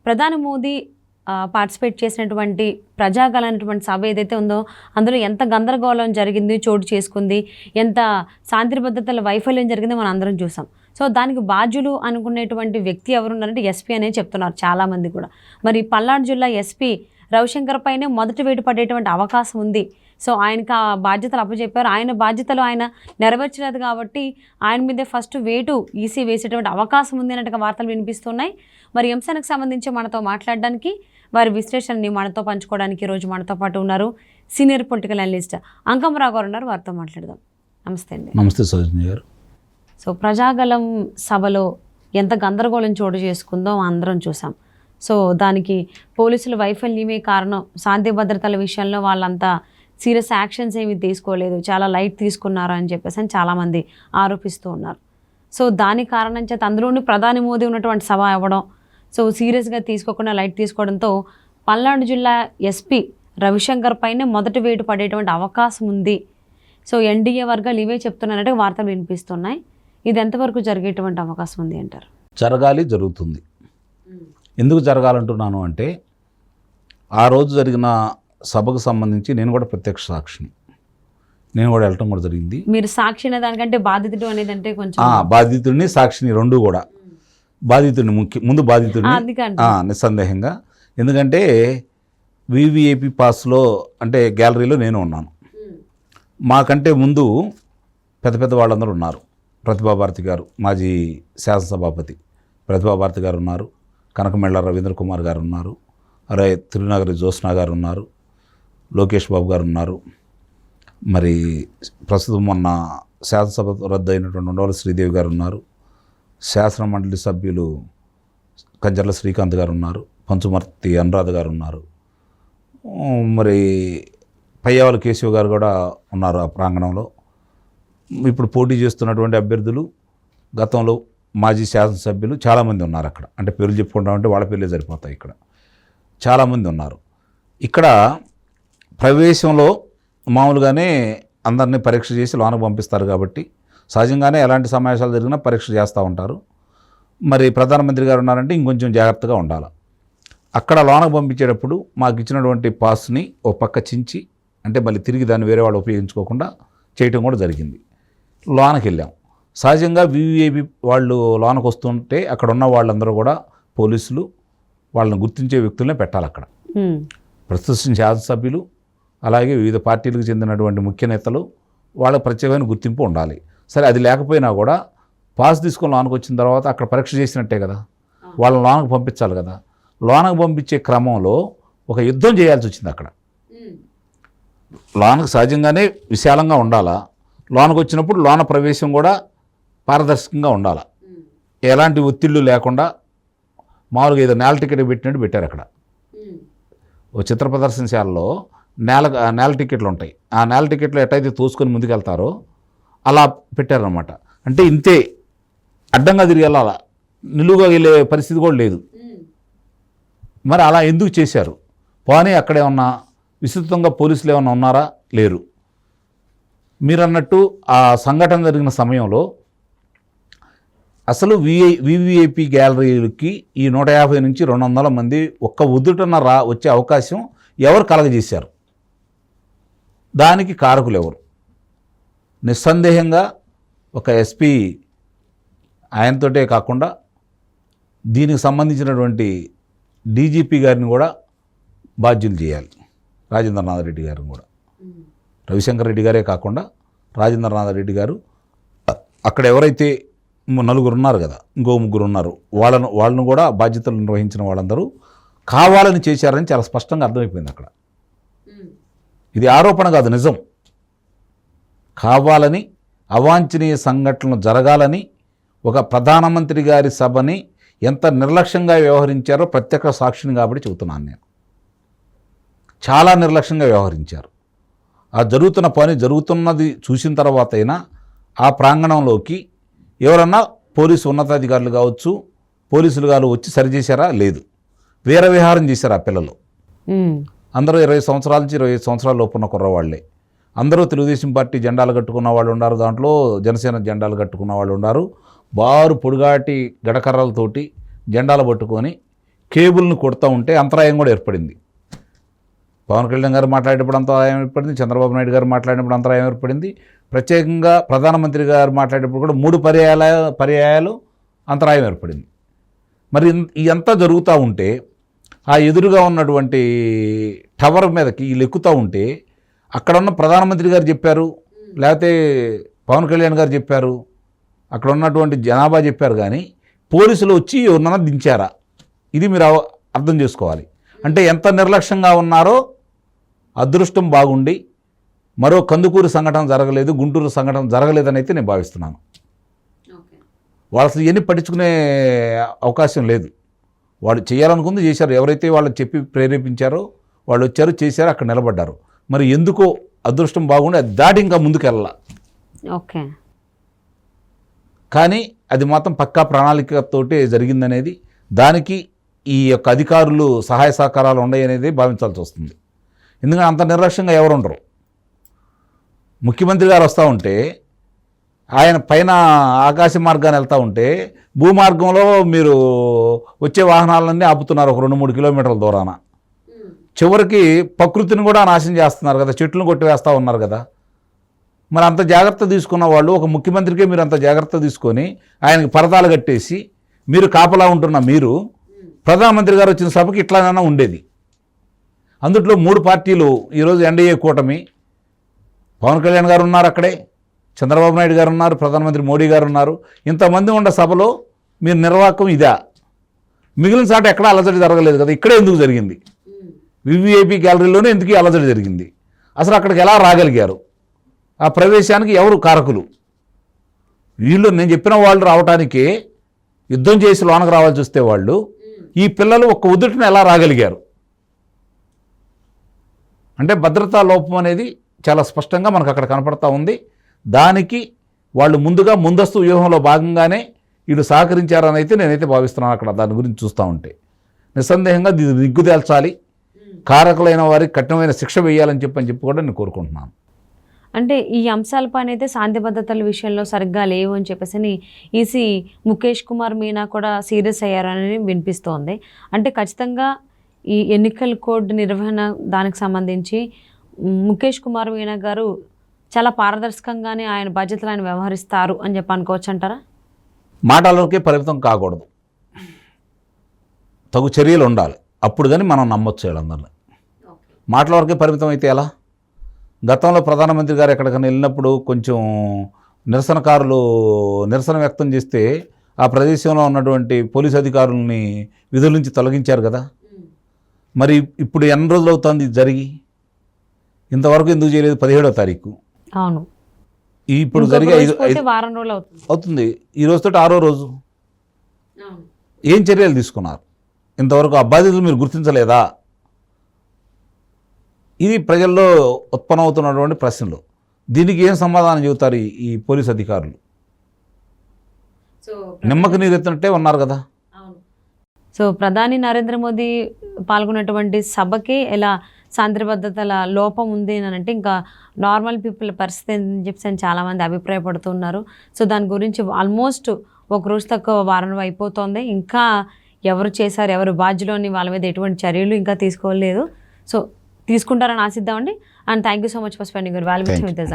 ప్రధాని మోదీ పార్టిసిపేట్ చేసినటువంటి ప్రజాగలైనటువంటి సభ ఏదైతే ఉందో అందులో ఎంత గందరగోళం జరిగింది, చోటు చేసుకుంది, ఎంత శాంతి భద్రతల వైఫల్యం జరిగిందో మనం అందరం చూసాం. సో దానికి బాధ్యులు అనుకునేటువంటి వ్యక్తి ఎవరున్నారంటే ఎస్పీ అనే చెప్తున్నారు చాలామంది కూడా. మరి పల్నాడు జిల్లా ఎస్పీ రవిశంకర్ పైనే మొదటి వేటు పడేటువంటి అవకాశం ఉంది. సో ఆయనకు ఆ బాధ్యతలు అప్పచెప్పారు. ఆయన బాధ్యతలు ఆయన నెరవేర్చలేదు కాబట్టి ఆయన మీదే ఫస్ట్ వేటు ఈసీ వేసేటువంటి అవకాశం ఉంది అన్నట్టుగా వార్తలు వినిపిస్తున్నాయి. మరి అంశానికి సంబంధించి మనతో మాట్లాడడానికి, వారి విశ్లేషణని మనతో పంచుకోవడానికి ఈరోజు మనతో పాటు ఉన్నారు సీనియర్ పొలిటికల్ అనలిస్ట్ అంకమరావు గారు ఉన్నారు. వారితో మాట్లాడదాం. నమస్తే అండి. నమస్తే సౌజన్య గారు. సో ప్రజాగలం సభలో ఎంత గందరగోళం చోటు చేసుకుందో అందరం చూసాం. సో దానికి పోలీసుల వైఫల్యమే కారణం. శాంతి భద్రతల విషయంలో వాళ్ళంతా సీరియస్ యాక్షన్స్ ఏమీ తీసుకోలేదు, చాలా లైట్ తీసుకున్నారు అని చెప్పేసి చాలామంది ఆరోపిస్తూ ఉన్నారు. సో దాని కారణం చేత అందులోని ప్రధాని మోదీ ఉన్నటువంటి సభ అవ్వడం, సో సీరియస్గా తీసుకోకుండా లైట్ తీసుకోవడంతో పల్నాడు జిల్లా ఎస్పీ రవిశంకర్ పైనే మొదటి వేటు పడేటువంటి అవకాశం ఉంది. సో ఎన్డీఏ వర్గాలు ఇవే చెప్తున్నారంటే వార్తలు వినిపిస్తున్నాయి. ఇది ఎంతవరకు జరిగేటువంటి అవకాశం ఉంది అంటారు? జరగాలి, జరుగుతుంది. ఎందుకు జరగాలంటున్నాను అంటే ఆ రోజు జరిగిన సభకు సంబంధించి నేను కూడా ప్రత్యక్ష సాక్షిని, నేను కూడా వెళ్ళటం కూడా జరిగింది. మీరు సాక్షి అనే దానికంటే బాధితుడు అనేది అంటే కొంచెం బాధితుడిని సాక్షిని రెండు కూడా. బాధితుడిని ముందు బాధితుడిని నిస్సందేహంగా. ఎందుకంటే వివిఐపి పాస్లో అంటే గ్యాలరీలో నేను ఉన్నాను. మాకంటే ముందు పెద్ద పెద్ద వాళ్ళందరూ ఉన్నారు. ప్రతిభాభారతి గారు, మాజీ శాసనసభాపతి ప్రతిభాభారతి గారు ఉన్నారు. కనకమెళ్ళ రవీంద్ర కుమార్ గారు ఉన్నారు. తిరునగరి జ్యోత్స్న గారు ఉన్నారు. లోకేష్ బాబు గారు ఉన్నారు. మరి ప్రస్తుతం మొన్న శాసనసభ రద్దు అయినటువంటి ఉండవల్లి శ్రీదేవి గారు ఉన్నారు. శాసన మండలి సభ్యులు కంజర్ల శ్రీకాంత్ గారు ఉన్నారు. పంచుమర్తి అనురాధ గారు ఉన్నారు. మరి పయ్యావల కేశవ్ గారు కూడా ఉన్నారు ఆ ప్రాంగణంలో. ఇప్పుడు పోటీ చేస్తున్నటువంటి అభ్యర్థులు గతంలో మాజీ శాసనసభ్యులు చాలామంది ఉన్నారు అక్కడ. అంటే పేర్లు చెప్పుకుంటామంటే వాళ్ళ పేర్లే సరిపోతాయి. ఇక్కడ చాలామంది ఉన్నారు. ఇక్కడ ప్రవేశంలో మామూలుగానే అందరినీ పరీక్ష చేసి లోనకు పంపిస్తారు కాబట్టి సహజంగానే ఎలాంటి సమావేశాలు జరిగినా పరీక్ష చేస్తూ ఉంటారు. మరి ప్రధానమంత్రి గారు ఉన్నారంటే ఇంకొంచెం జాగ్రత్తగా ఉండాలి. అక్కడ లోనకు పంపించేటప్పుడు మాకు ఇచ్చినటువంటి పాస్ని ఓ పక్క చించి, అంటే మళ్ళీ తిరిగి దాన్ని వేరే వాళ్ళు ఉపయోగించుకోకుండా చేయటం కూడా జరిగింది. లోనకి వెళ్ళాం. సహజంగా వివిఐపి వాళ్ళు లోనకు వస్తుంటే అక్కడ ఉన్న వాళ్ళందరూ కూడా పోలీసులు వాళ్ళని గుర్తించే వ్యక్తులనే పెట్టాలి అక్కడ. ప్రస్తుత శాసనసభ్యులు అలాగే వివిధ పార్టీలకు చెందినటువంటి ముఖ్య నేతలు వాళ్ళకి ప్రత్యేకమైన గుర్తింపు ఉండాలి. సరే అది లేకపోయినా కూడా పాస్ తీసుకొని లోనకు వచ్చిన తర్వాత అక్కడ పరీక్ష చేసినట్టే కదా, వాళ్ళని లోనకు పంపించాలి కదా. లోనకు పంపించే క్రమంలో ఒక యుద్ధం చేయాల్సి వచ్చింది అక్కడ. లోనకు సహజంగానే విశాలంగా ఉండాలా. లోనకు వచ్చినప్పుడు లోన ప్రవేశం కూడా పారదర్శకంగా ఉండాలి. ఎలాంటి ఒత్తిళ్ళు లేకుండా మామూలుగా ఏదో నేల టికెట్ పెట్టినట్టు పెట్టారు అక్కడ. ఓ చిత్ర ప్రదర్శనశాలలో నేల టికెట్లు ఉంటాయి. ఆ నేల టికెట్లు ఎట్టయితే తోసుకొని ముందుకెళ్తారో అలా పెట్టారనమాట. అంటే ఇంతే, అడ్డంగా తిరిగి వెళ్ళాలా, నిలువుగా వెళ్ళే పరిస్థితి కూడా లేదు. మరి అలా ఎందుకు చేశారు? పోనీ అక్కడేమన్నా విస్తృతంగా పోలీసులు ఏమన్నా ఉన్నారా? లేరు. మీరు అన్నట్టు ఆ సంఘటన జరిగిన సమయంలో అసలు వివిఐపి గ్యాలరీలకి ఈ 150 నుంచి 200 మంది ఒక్క ఉదుటన వచ్చే అవకాశం ఎవరు కలగజేశారు? దానికి కారకులు ఎవరు? నిస్సందేహంగా ఒక ఎస్పీ ఆయనతోటే కాకుండా దీనికి సంబంధించినటువంటి డీజీపీ గారిని కూడా బాధ్యులు చేయాలి. రాజేంద్రనాథ్ రెడ్డి గారిని కూడా, రవిశంకర్ రెడ్డి గారే కాకుండా రాజేంద్రనాథ్ రెడ్డి గారు, అక్కడ ఎవరైతే 4 ఉన్నారు కదా, ఇంకో 3 ఉన్నారు, వాళ్ళను కూడా బాధ్యతలు నిర్వహించిన వాళ్ళందరూ కావాలని చేశారని చాలా స్పష్టంగా అర్థమైపోయింది అక్కడ. ఇది ఆరోపణ కాదు, నిజం. కావాలని అవాంఛనీయ సంఘటనలు జరగాలని ఒక ప్రధానమంత్రి గారి సభని ఎంత నిర్లక్ష్యంగా వ్యవహరించారో ప్రత్యక్ష సాక్షిని కాబట్టి చెబుతున్నాను నేను. చాలా నిర్లక్ష్యంగా వ్యవహరించారు. ఆ జరుగుతున్న పని జరుగుతున్నది చూసిన తర్వాత అయినా ఆ ప్రాంగణంలోకి ఎవరన్నా పోలీసు ఉన్నతాధికారులు కావచ్చు, పోలీసులు గారు వచ్చి సరిచేశారా? లేదు. వీర విహారం చేశారు ఆ పిల్లలు. అందరూ 20 సంవత్సరాల నుంచి 25 సంవత్సరాల లోపు ఉన్న కుర్రవాళ్లే. అందరూ తెలుగుదేశం పార్టీ జెండాలు కట్టుకున్న వాళ్ళు ఉన్నారు, దాంట్లో జనసేన జెండాలు కట్టుకున్న వాళ్ళు ఉన్నారు. బారు పొడుగాటి గడకర్రలతోటి జెండాలు పట్టుకొని కేబుల్ని కొడుతూ ఉంటే అంతరాయం కూడా ఏర్పడింది. పవన్ కళ్యాణ్ గారు మాట్లాడేటప్పుడు అంతరాయం ఏర్పడింది, చంద్రబాబు నాయుడు గారు మాట్లాడినప్పుడు అంతరాయం ఏర్పడింది, ప్రత్యేకంగా ప్రధానమంత్రి గారు మాట్లాడేటప్పుడు కూడా 3 పర్యాయాలు అంతరాయం ఏర్పడింది. మరి ఇదంతా జరుగుతూ ఉంటే ఆ ఎదురుగా ఉన్నటువంటి టవర్ మీదకి వీళ్ళు ఎక్కుతూ ఉంటే అక్కడ ఉన్న ప్రధానమంత్రి గారు చెప్పారు, లేకపోతే పవన్ కళ్యాణ్ గారు చెప్పారు, అక్కడ ఉన్నటువంటి జనాభా చెప్పారు, కానీ పోలీసులు వచ్చి ఎవరినైనా దించారా? ఇది మీరు అర్థం చేసుకోవాలి. అంటే ఎంత నిర్లక్ష్యంగా ఉన్నారో. అదృష్టం బాగుండి మరో కందుకూరు సంఘటన జరగలేదు, గుంటూరు సంఘటన జరగలేదని అయితే నేను భావిస్తున్నాను. వాళ్ళు అసలు ఇవన్నీ పట్టించుకునే అవకాశం లేదు. వాళ్ళు చేయాలనుకుంది చేశారు. ఎవరైతే వాళ్ళు చెప్పి ప్రేరేపించారో వాళ్ళు వచ్చారు, చేశారు, అక్కడ నిలబడ్డారు. మరి ఎందుకో అదృష్టం బాగుండి అది దాటి ఇంకా ముందుకు వెళ్ళాల. ఓకే, కానీ అది మాత్రం పక్కా ప్రణాళికతోటి జరిగిందనేది, దానికి ఈ యొక్క అధికారులు సహాయ సహకారాలు ఉన్నాయి అనేది భావించాల్సి వస్తుంది. ఎందుకంటే అంత నిర్లక్ష్యంగా ఎవరు ఉండరు. ముఖ్యమంత్రి గారు వస్తూ ఉంటే ఆయన పైన ఆకాశ మార్గాన్ని వెళ్తూ ఉంటే భూమార్గంలో మీరు వచ్చే వాహనాలన్నీ ఆపుతున్నారు ఒక 2-3 కిలోమీటర్ల దూరాన. చివరికి ప్రకృతిని కూడా నాశనం చేస్తున్నారు కదా, చెట్లను కొట్టివేస్తూ ఉన్నారు కదా. మరి అంత జాగ్రత్త తీసుకున్న వాళ్ళు, ఒక ముఖ్యమంత్రికే మీరు అంత జాగ్రత్త తీసుకొని ఆయనకి పరదాలు కట్టేసి మీరు కాపలా ఉంటున్న మీరు ప్రధానమంత్రి గారు వచ్చిన సభకి ఇట్లానైనా ఉండేది. అందుట్లో 3 పార్టీలు ఈరోజు ఎన్డీఏ కూటమి, పవన్ కళ్యాణ్ గారు ఉన్నారు అక్కడే, చంద్రబాబు నాయుడు గారు ఉన్నారు, ప్రధానమంత్రి మోడీ గారు ఉన్నారు. ఇంతమంది ఉన్న సభలో మీరు నిర్వాహకం ఇదా? మిగిలిన చాట ఎక్కడా అలజడి జరగలేదు కదా, ఇక్కడే ఎందుకు జరిగింది? వివిఐపి గ్యాలరీలోనే ఎందుకు అలజడి జరిగింది? అసలు అక్కడికి ఎలా రాగలిగారు? ఆ ప్రవేశానికి ఎవరు కారకులు? వీళ్ళు నేను చెప్పిన వాళ్ళు రావటానికే యుద్ధం చేసి లోనకు రావాల్సి వస్తే వాళ్ళు, ఈ పిల్లలు ఒక్క ఉదుటిని ఎలా రాగలిగారు? అంటే భద్రతా లోపం అనేది చాలా స్పష్టంగా మనకు అక్కడ కనపడతా ఉంది. దానికి వాళ్ళు ముందస్తు వ్యూహంలో భాగంగానే వీళ్ళు సహకరించారని అయితే నేనైతే భావిస్తున్నాను. అక్కడ దాని గురించి చూస్తూ ఉంటే నిస్సందేహంగా దిగ్గు తేల్చాలి, కారకులైన వారికి కఠినమైన శిక్ష వేయాలని చెప్పి కూడా నేను కోరుకుంటున్నాను. అంటే ఈ అంశాలపైన అయితే శాంతి భద్రతల విషయంలో సరిగ్గా లేవు అని చెప్పేసి ఈసీ ముఖేష్ కుమార్ మీనా కూడా సీరియస్ అయ్యారని వినిపిస్తోంది. అంటే ఖచ్చితంగా ఈ ఎన్నికల కోడ్ నిర్వహణ దానికి సంబంధించి ముఖేష్ కుమార్ మీనా గారు చాలా పారదర్శకంగానే ఆయన బాధ్యతలు ఆయన వ్యవహరిస్తారు అని చెప్పి అనుకోవచ్చు అంటారా? మాటలకే పరిమితం కాకూడదు, తగు చర్యలు ఉండాలి. అప్పుడు కానీ మనం నమ్మొచ్చు వీళ్ళందరినీ. మాటల వరకే పరిమితం అయితే ఎలా? గతంలో ప్రధానమంత్రి గారు ఎక్కడికైనా వెళ్ళినప్పుడు కొంచెం నిరసనకారులు నిరసన వ్యక్తం చేస్తే ఆ ప్రదేశంలో ఉన్నటువంటి పోలీసు అధికారులని విధుల నుంచి తొలగించారు కదా. మరి ఇప్పుడు ఎన్ని రోజులు అవుతుంది జరిగి? ఇంతవరకు ఎందుకు చేయలేదు? 17వ తారీఖు. అవును, ఇప్పుడు జరిగే వారం రోజులు అవుతుంది. ఈ రోజుతో 6వ రోజు. ఏం చర్యలు తీసుకున్నారు? ఇంతవరకు ఆ బాధితులు మీరు గుర్తించలేదా? ఇది ప్రజల్లో ఉత్పన్నమవుతున్నటువంటి ప్రశ్నలు. దీనికి ఏం సమాధానం చెబుతారు ఈ పోలీసు అధికారులు? నిమ్మక నీరెత్తినట్టే ఉన్నారు కదా. సో ప్రధాని నరేంద్ర మోదీ పాల్గొన్నటువంటి సభకి ఎలా శాంతి భద్రతల లోపం ఉంది అని అంటే ఇంకా నార్మల్ పీపుల్ పరిస్థితి అని చెప్పి చాలామంది అభిప్రాయపడుతున్నారు. సో దాని గురించి ఆల్మోస్ట్ ఒక రోజు తక్కువ వారం అయిపోతుంది. ఇంకా ఎవరు చేశారు, ఎవరు బాధ్యులు అని వాళ్ళ మీద ఎటువంటి చర్యలు ఇంకా తీసుకోలేదు. సో తీసుకుంటారని ఆశిద్దామండి. And thank you so much for spending your valuable time with us.